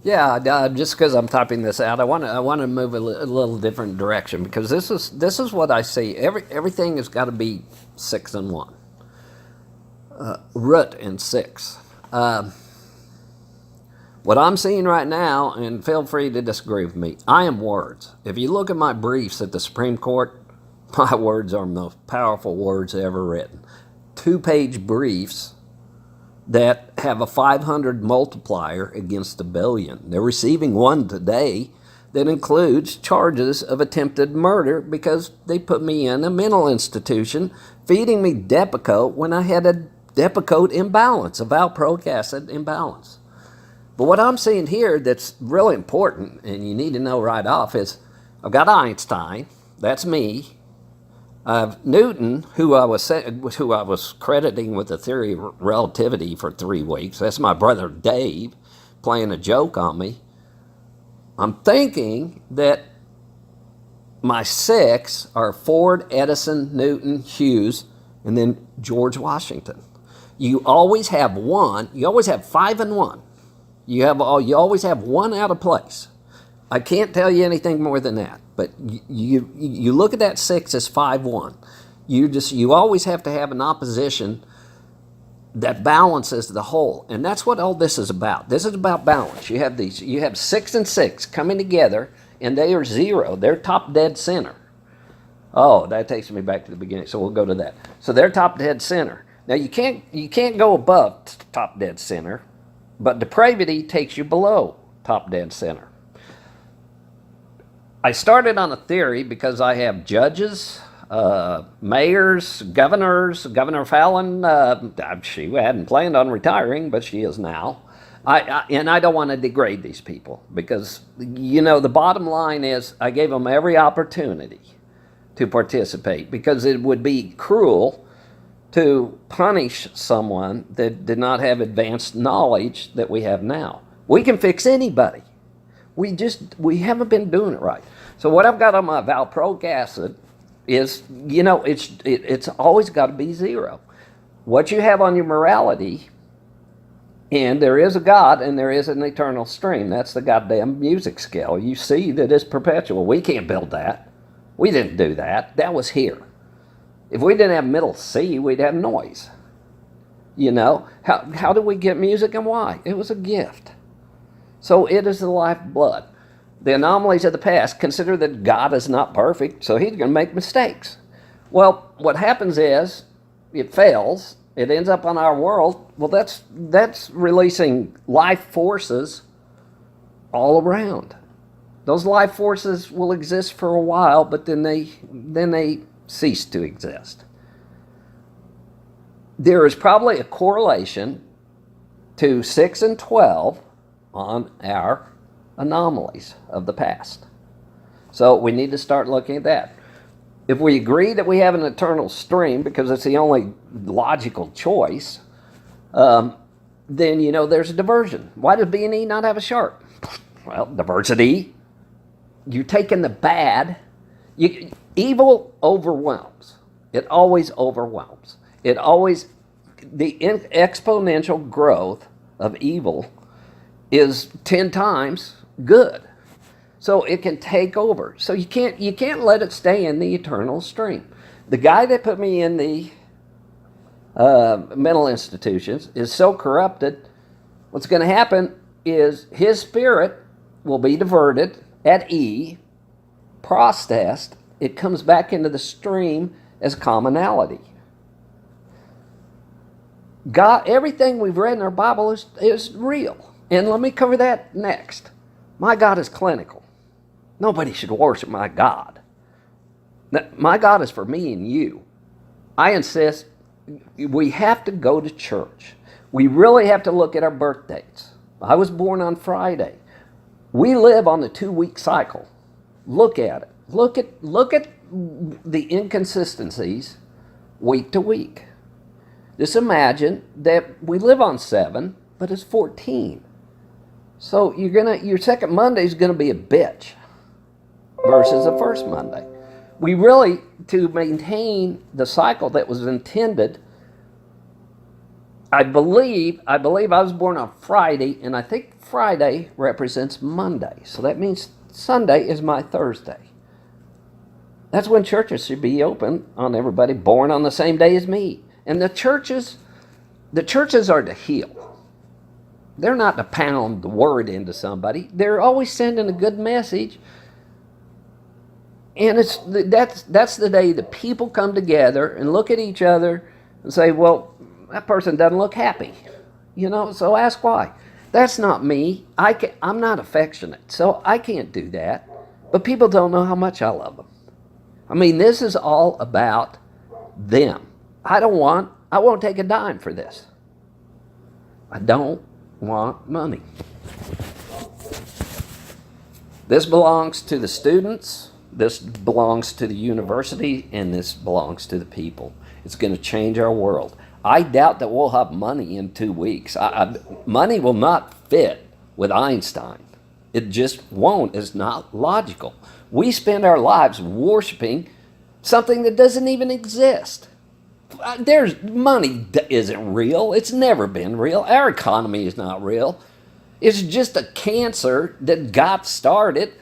Yeah, just because I'm typing this out, I want to move a little different direction because this is what I see. Everything has got to be 6 and 1, root in 6. What I'm seeing right now, and feel free to disagree with me, I am words. If you look at my briefs at the Supreme Court, my words are the most powerful words ever written. 2-page briefs that have a 500 multiplier against a billion. They're receiving one today that includes charges of attempted murder because they put me in a mental institution feeding me Depakote when I had a Depakote imbalance, a valproic acid imbalance. But what I'm seeing here that's really important, and you need to know right off, is I've got Einstein, that's me. Newton, who I was crediting with the theory of relativity for 3 weeks. That's my brother Dave playing a joke on me. I'm thinking that my 6 are Ford, Edison, Newton, Hughes, and then George Washington. You always have one. You always have 5 and 1. You always have one out of place. I can't tell you anything more than that. But you look at that 6 as 5-1. You always have to have an opposition that balances the whole, and that's what all this is about. This is about balance. You have 6 and 6 coming together, and they are 0. They're top dead center. Oh, that takes me back to the beginning. So we'll go to that. So they're top dead center. Now you can't go above top dead center, but depravity takes you below top dead center. I started on a theory because I have judges, mayors, governors. Governor Fallon, she hadn't planned on retiring, but she is now. And I don't want to degrade these people because, the bottom line is I gave them every opportunity to participate because it would be cruel to punish someone that did not have advanced knowledge that we have now. We can fix anybody. We haven't been doing it right. So what I've got on my valproic acid is, it's always got to be 0. What you have on your morality, and there is a God and there is an eternal stream. That's the goddamn music scale. You see that it's perpetual. We can't build that. We didn't do that. That was here. If we didn't have middle C, we'd have noise. How did we get music and why? It was a gift. So it is the lifeblood. The anomalies of the past, consider that God is not perfect, so he's going to make mistakes. Well, what happens is it fails. It ends up on our world. Well, that's releasing life forces all around. Those life forces will exist for a while, but then they cease to exist. There is probably a correlation to 6 and 12 on our anomalies of the past. So we need to start looking at that. If we agree that we have an eternal stream because it's the only logical choice, then there's a diversion. Why does B and E not have a sharp? Well, diversity. You're taking the bad. Evil overwhelms. It always overwhelms. The exponential growth of evil is 10 times good. So it can take over. So you can't let it stay in the eternal stream. The guy that put me in the mental institutions is so corrupted, what's going to happen is his spirit will be diverted at E, processed, it comes back into the stream as commonality. God, everything we've read in our Bible is real. And let me cover that next. My God is clinical. Nobody should worship my God. My God is for me and you. I insist we have to go to church. We really have to look at our birth dates. I was born on Friday. We live on the 2-week cycle. Look at it. Look at the inconsistencies week to week. Just imagine that we live on 7, but it's 14. So your second Monday is gonna be a bitch versus the first Monday. We really, to maintain the cycle that was intended, I was born on Friday, and I think Friday represents Monday. So that means Sunday is my Thursday. That's when churches should be open on everybody born on the same day as me. And the churches are to heal. They're not to pound the word into somebody. They're always sending a good message. And that's the day that people come together and look at each other and say, well, that person doesn't look happy. So ask why. That's not me. I'm not affectionate, so I can't do that. But people don't know how much I love them. I mean, this is all about them. I won't take a dime for this. I don't want money. This belongs to the students, this belongs to the university, and this belongs to the people. It's going to change our world. I doubt that we'll have money in 2 weeks. Money will not fit with Einstein. It just won't. It's not logical. We spend our lives worshiping something that doesn't even exist. Money isn't real. It's never been real. Our economy is not real. It's just a cancer that got started,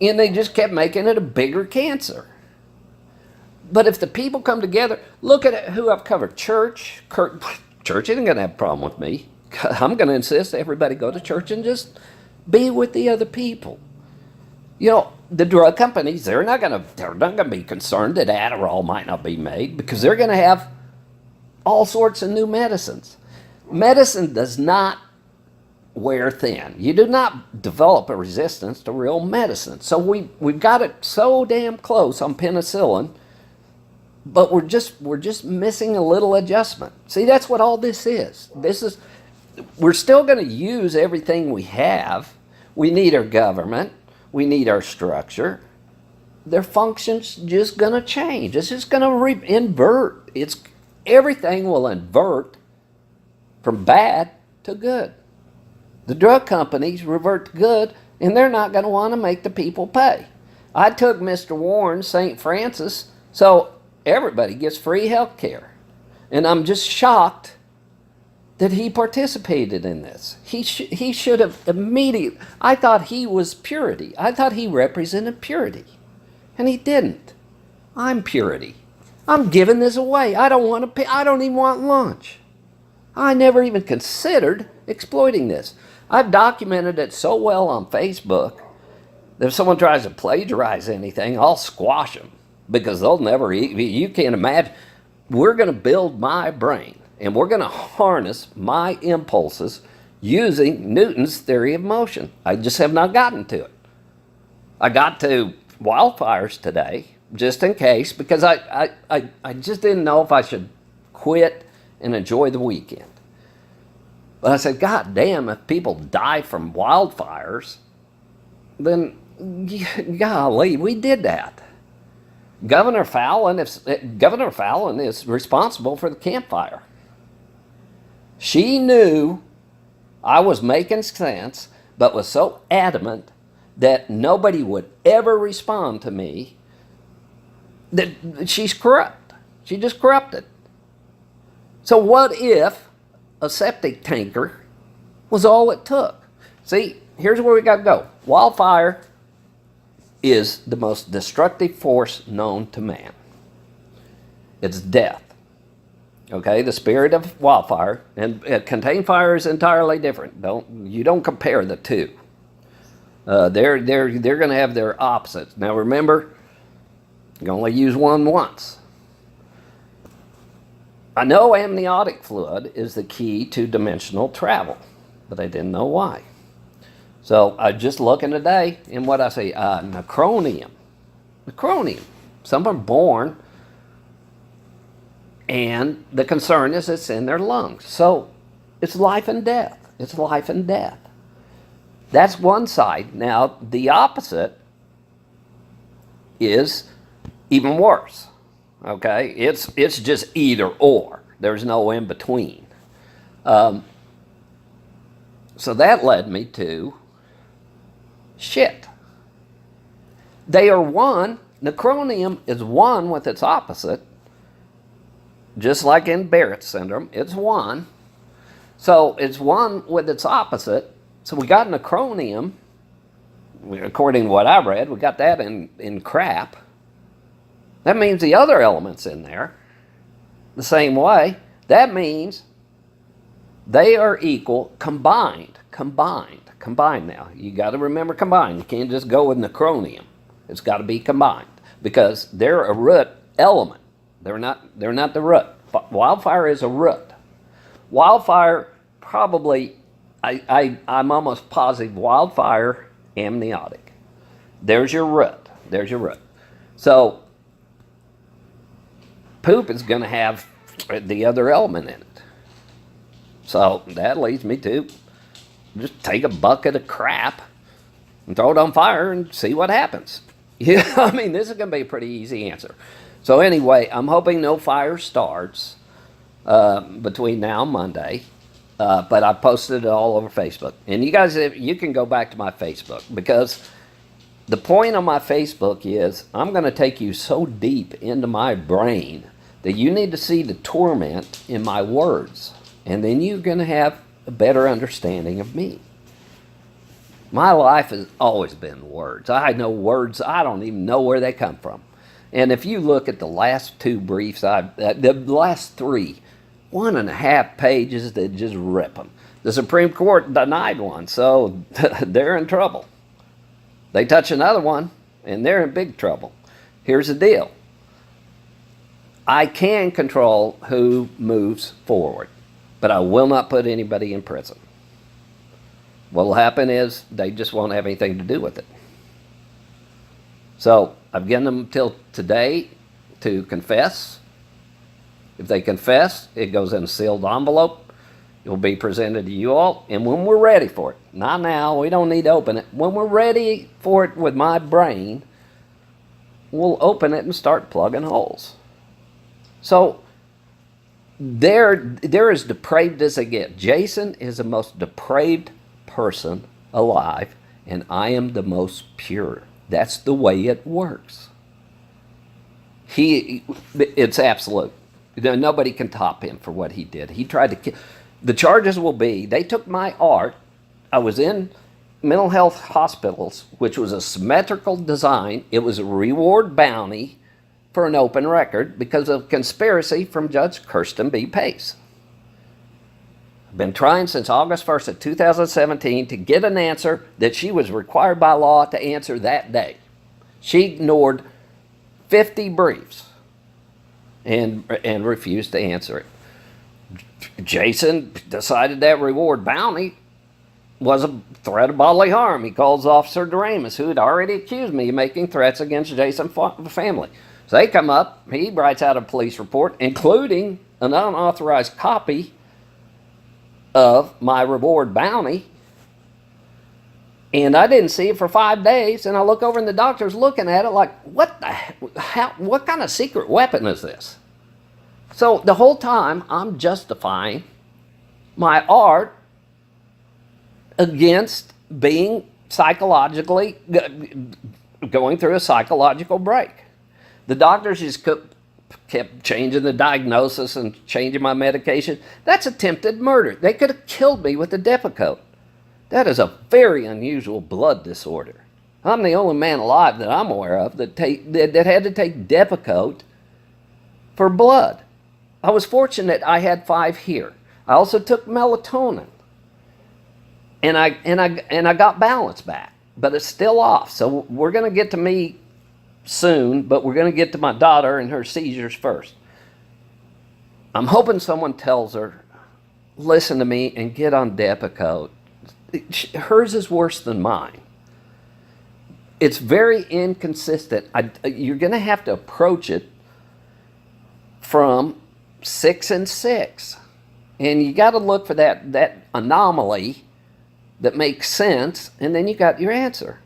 and they just kept making it a bigger cancer. But if the people come together, look at who I've covered. Church isn't going to have a problem with me. I'm going to insist everybody go to church and just be with the other people. The drug companies, they're not going to be concerned that Adderall might not be made, because they're going to have all sorts of new medicines. Medicine does not wear thin. You do not develop a resistance to real medicine. So we've got it so damn close on penicillin, but we're just missing a little adjustment. See, that's what all this is. We're still going to use everything we have. We need our government. We need our structure. Their function's just going to change. It's just going to invert. Everything will invert from bad to good. The drug companies revert to good, and they're not going to want to make the people pay. I took Mr. Warren's St. Francis, so everybody gets free health care. And I'm just shocked that he participated in this. He should have immediately. I thought he was purity. I thought he represented purity. And he didn't. I'm purity. I'm giving this away. I don't want to pay. I don't even want lunch. I never even considered exploiting this. I've documented it so well on Facebook that if someone tries to plagiarize anything, I'll squash them, because they'll never eat. You can't imagine. We're going to build my brain, and we're going to harness my impulses using Newton's theory of motion. I just have not gotten to it. I got to wildfires today, just in case, because I just didn't know if I should quit and enjoy the weekend. But I said, God damn, if people die from wildfires, then golly, we did that. Governor Fallon is responsible for the campfire. She knew I was making sense, but was so adamant that nobody would ever respond to me that she's corrupt. She just corrupted. So what if a septic tanker was all it took? See, here's where we got to go. Wildfire is the most destructive force known to man. It's death. Okay, the spirit of wildfire and contained fire is entirely different. You don't compare the two. They're going to have their opposites. Now remember, you can only use one once. I know amniotic fluid is the key to dimensional travel, but I didn't know why. So I just looking today, and what I say, necronium. Necronium. Some are born, and the concern is it's in their lungs. So it's life and death. It's life and death. That's one side. Now the opposite is even worse. Okay, it's just either or. There's no in between. So that led me to shit. They are one. Necronium is one with its opposite. Just like in Barrett's syndrome, it's one. So it's one with its opposite. So we got an acronym, according to what I read, we got that in crap. That means the other elements in there the same way. That means they are equal combined. Combined now. You got to remember combined. You can't just go with an acronym. It's got to be combined because they're a root element. They're not the root. Wildfire is a root. Wildfire probably, I'm almost positive wildfire amniotic. There's your root. There's your root. So poop is going to have the other element in it. So that leads me to just take a bucket of crap and throw it on fire and see what happens. Yeah, I mean, this is going to be a pretty easy answer. So anyway, I'm hoping no fire starts between now and Monday. But I posted it all over Facebook. And you guys, you can go back to my Facebook because the point on my Facebook is I'm going to take you so deep into my brain that you need to see the torment in my words. And then you're going to have a better understanding of me. My life has always been words. I know words, I don't even know where they come from. And if you look at the last two briefs, the last three, 1.5 pages that just rip them. The Supreme Court denied one, so they're in trouble. They touch another one, and they're in big trouble. Here's the deal. I can control who moves forward, but I will not put anybody in prison. What will happen is they just won't have anything to do with it. So I've given them till today to confess. If they confess, it goes in a sealed envelope. It will be presented to you all. And when we're ready for it, not now, we don't need to open it. When we're ready for it with my brain, we'll open it and start plugging holes. So they're as depraved as they get. Jason is the most depraved person alive, and I am the most pure. That's the way it works. It's absolute. Nobody can top him for what he did. He tried to kill. The charges will be, they took my art. I was in mental health hospitals, which was a symmetrical design. It was a reward bounty for an open record because of conspiracy from Judge Kirsten B. Pace. I've been trying since August 1st of 2017 to get an answer that she was required by law to answer that day. She ignored 50 briefs and refused to answer it. Jason decided that reward bounty was a threat of bodily harm. He calls Officer Doremus, who had already accused me of making threats against Jason's family. So they come up, he writes out a police report, including an unauthorized copy of my reward bounty. And I didn't see it for 5 days, and I look over and the doctor's looking at it like, what kind of secret weapon is this? So the whole time I'm justifying my art against being psychologically, going through a psychological break. The doctors just kept changing the diagnosis and changing my medication. That's attempted murder. They could have killed me with the Depakote. That is a very unusual blood disorder. I'm the only man alive that I'm aware of that had to take Depakote for blood. I was fortunate I had 5 here. I also took melatonin. And I got balance back, but it's still off. So we're going to get to me soon, but we're going to get to my daughter and her seizures first. I'm hoping someone tells her, listen to me and get on Depakote. Hers is worse than mine. It's very inconsistent. You're going to have to approach it from 6 and 6. And you got to look for that anomaly that makes sense, and then you got your answer.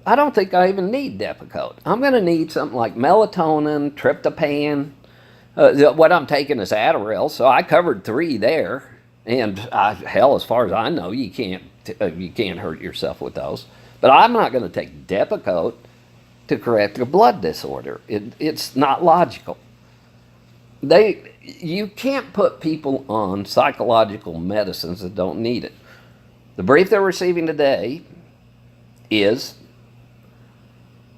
I don't think I even need Depakote. I'm going to need something like melatonin, tryptophan. What I'm taking is Adderall, so I covered 3 there. And hell, as far as I know, you can't hurt yourself with those. But I'm not going to take Depakote to correct a blood disorder. It's not logical. You can't put people on psychological medicines that don't need it. The brief they're receiving today is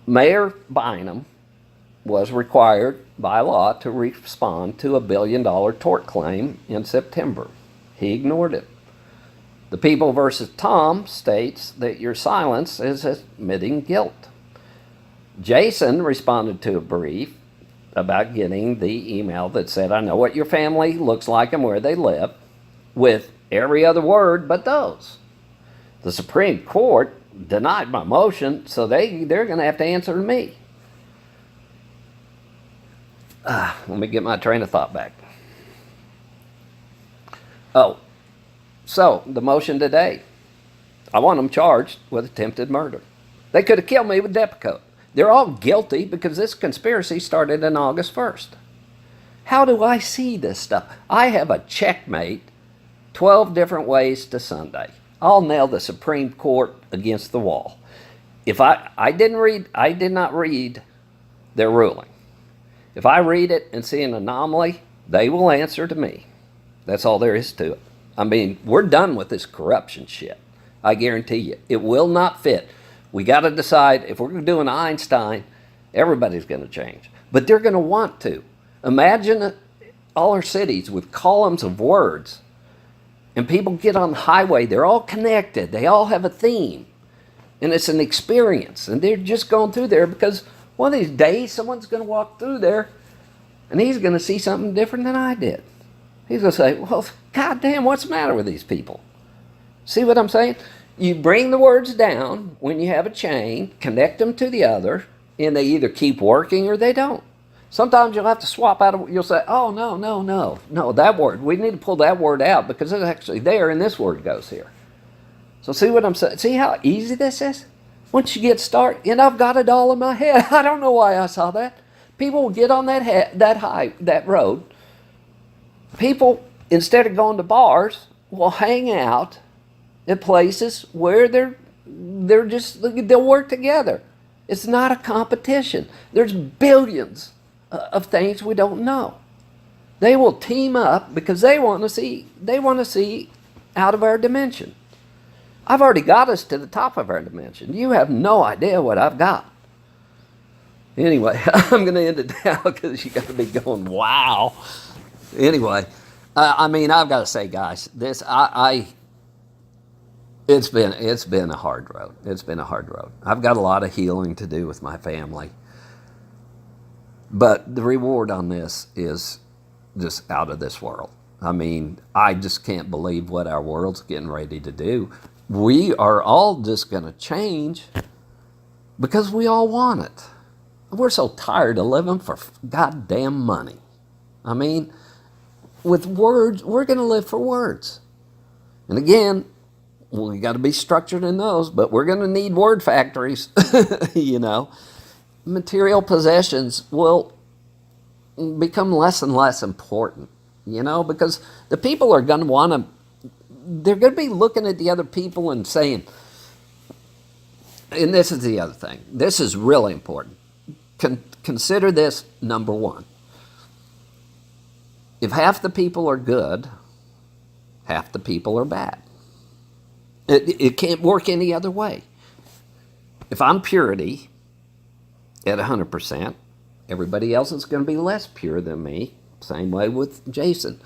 Mayor Bynum was required by law to respond to a $1 billion tort claim in September. He ignored it. The People versus Tom states that your silence is admitting guilt. Jason responded to a brief about getting the email that said, I know what your family looks like and where they live, with every other word but those. The Supreme Court denied my motion, so they're going to have to answer to me. Let me get my train of thought back. Oh, so the motion today, I want them charged with attempted murder. They could have killed me with Depakote. They're all guilty because this conspiracy started on August 1st. How do I see this stuff? I have a checkmate, 12 different ways to Sunday. I'll nail the Supreme Court against the wall. If I did not read their ruling. If I read it and see an anomaly, they will answer to me. That's all there is to it. I mean, we're done with this corruption shit. I guarantee you. It will not fit. We got to decide if we're going to do an Einstein, everybody's going to change. But they're going to want to. Imagine all our cities with columns of words. And people get on the highway. They're all connected. They all have a theme. And it's an experience. And they're just going through there because one of these days someone's going to walk through there and he's going to see something different than I did. He's going to say, well, goddamn, what's the matter with these people? See what I'm saying? You bring the words down when you have a chain, connect them to the other, and they either keep working or they don't. Sometimes you'll have to swap out, you'll say, oh, no, that word, we need to pull that word out because it's actually there and this word goes here. So see what I'm saying? See how easy this is? Once you get started, and I've got it all in my head. I don't know why I saw that. People will get on that road. People, instead of going to bars, will hang out at places where they'll work together. It's not a competition. There's billions of things we don't know. They will team up because they want to see out of our dimension. I've already got us to the top of our dimension. You have no idea what I've got. Anyway, I'm going to end it now because you got to be going, wow. Anyway, I've got to say, guys, it's been a hard road. It's been a hard road. I've got a lot of healing to do with my family. But the reward on this is just out of this world. I just can't believe what our world's getting ready to do. We are all just going to change because we all want it. We're so tired of living for goddamn money. With words, we're going to live for words. And again, we got to be structured in those, but we're going to need word factories. Material possessions will become less and less important, because the people are going to they're going to be looking at the other people and saying, and this is the other thing, this is really important. Consider this number one. If half the people are good, half the people are bad. It can't work any other way. If I'm purity at 100%, everybody else is going to be less pure than me. Same way with Jason.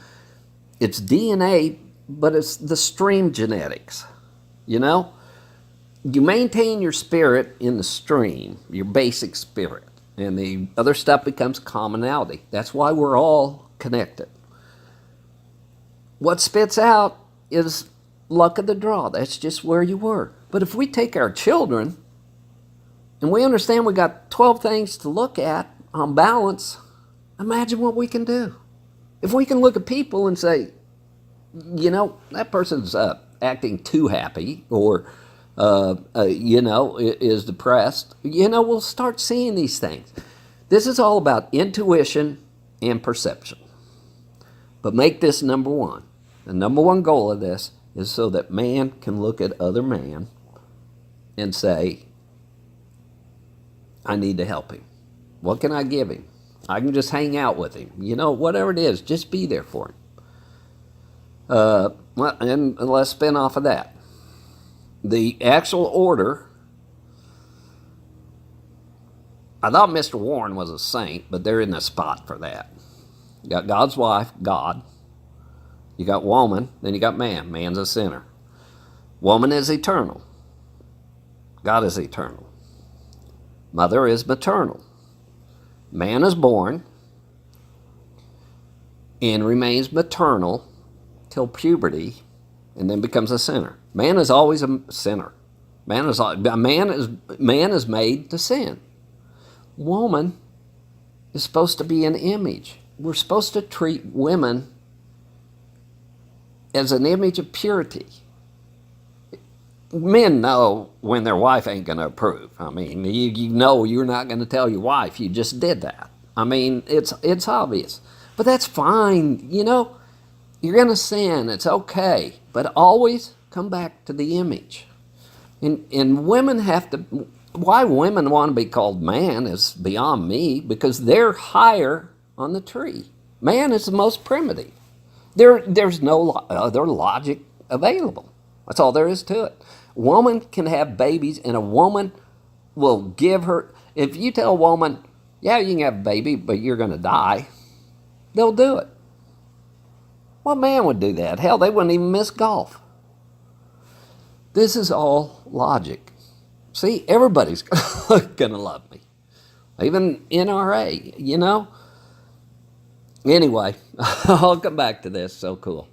It's DNA, but it's the stream genetics. You maintain your spirit in the stream, your basic spirit, and the other stuff becomes commonality. That's why we're all connected. What spits out is luck of the draw. That's just where you were. But if we take our children and we understand we got 12 things to look at on balance, imagine what we can do. If we can look at people and say, that person's acting too happy or, is depressed, we'll start seeing these things. This is all about intuition and perception. But make this number one. The number one goal of this is so that man can look at other man and say, I need to help him. What can I give him? I can just hang out with him. Whatever it is, just be there for him. Well, and let's spin off of that. The actual order, I thought Mr. Warren was a saint, but there isn't a spot for that. You got God's wife, God. You got woman, then you got man. Man's a sinner. Woman is eternal. God is eternal. Mother is maternal. Man is born and remains maternal till puberty and then becomes a sinner. Man is always a sinner. Man is made to sin. Woman is supposed to be an image. We're supposed to treat women as an image of purity. Men know when their wife ain't going to approve. I mean, you know you're not going to tell your wife you just did that. I mean, it's obvious. But that's fine. You're going to sin. It's okay. But always come back to the image. And women have to... Why women want to be called man is beyond me, because they're higher on the tree. Man is the most primitive. There's no other logic available. That's all there is to it. Woman can have babies, and a woman will give her... If you tell a woman, yeah, you can have a baby, but you're going to die, they'll do it. What man would do that? Hell, they wouldn't even miss golf. This is all logic. See, everybody's going to love me. Even NRA, Anyway, I'll come back to this. So cool.